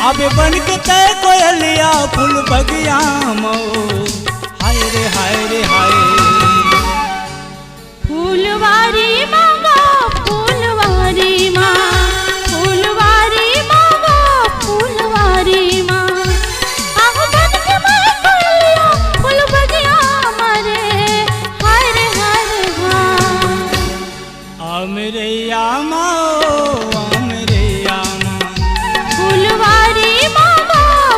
अबे बन के तय कोयलिया फूल बगिया मो हाय रे हाय रे हाय। फूलवारी मांगो फूलवारी माँ, फूलवारी मांगो फूलवारी माँ। आह बन के मैं कोयलिया फूल बगिया मारे हाय रे हाँ। मेरे यामा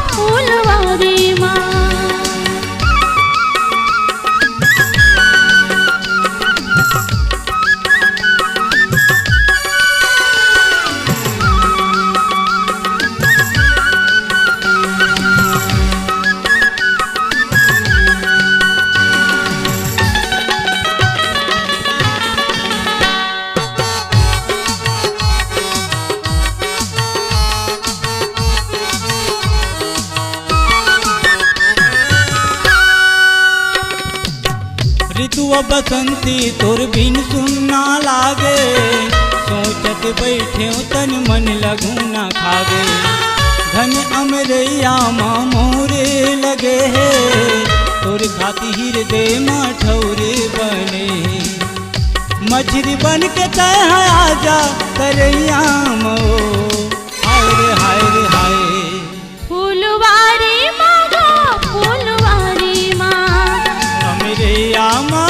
फूलवारी माँ। ऋतुआ बसंती तोर बिन सुनना लागे, सोचत बैठे तन मन लगू ना खागे। धन अमरैया माँ मोरे लगे है, तोर खाती हृदय माँ ठौरे बने। मछली बन के तय आजा करैया मो हाय रे हाय रे हाय। फूलवारी मांगो फूलवारी माँ। मेरे यामा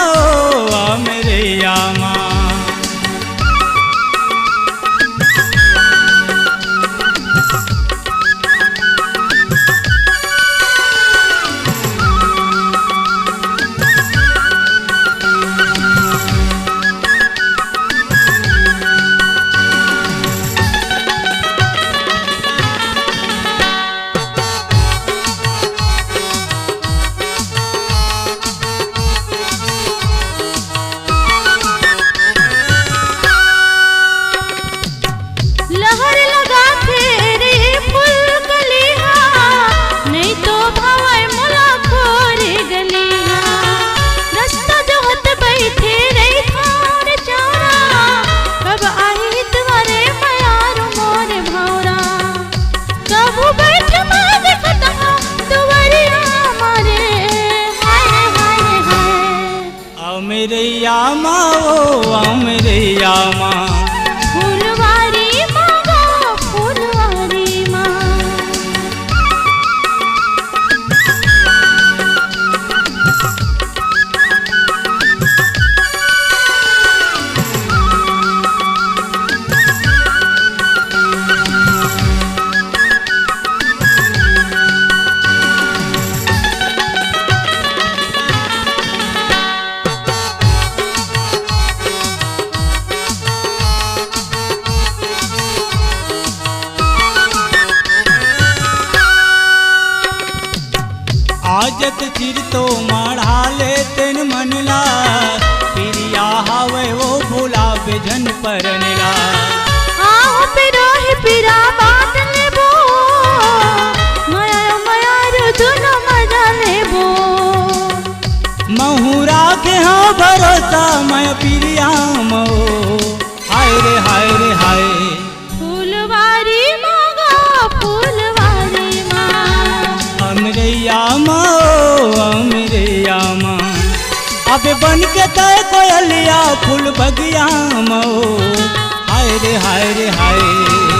मेरे यामा। मेरे यामा मेरे यामा। फूलवारी मांगो फूलवारी माँ। आजत चिर तो माढ़ा ले तेन मनला, प्रिया हावे वो भूला बेजन परनला। आओ पिरोहि पिरा बात लेबो, माया माया रुदुन मजा लेबो। महुरा के हाँ भरोसा मैं प्रिया मो हाय रे हाय रे हाय। फूलवारी मांगो फूलवारी माँ। मेरे यामा मेरे यामा। अबे बन के तय कोयलिया फूल बगिया मो हाय रे हाय रे हाय।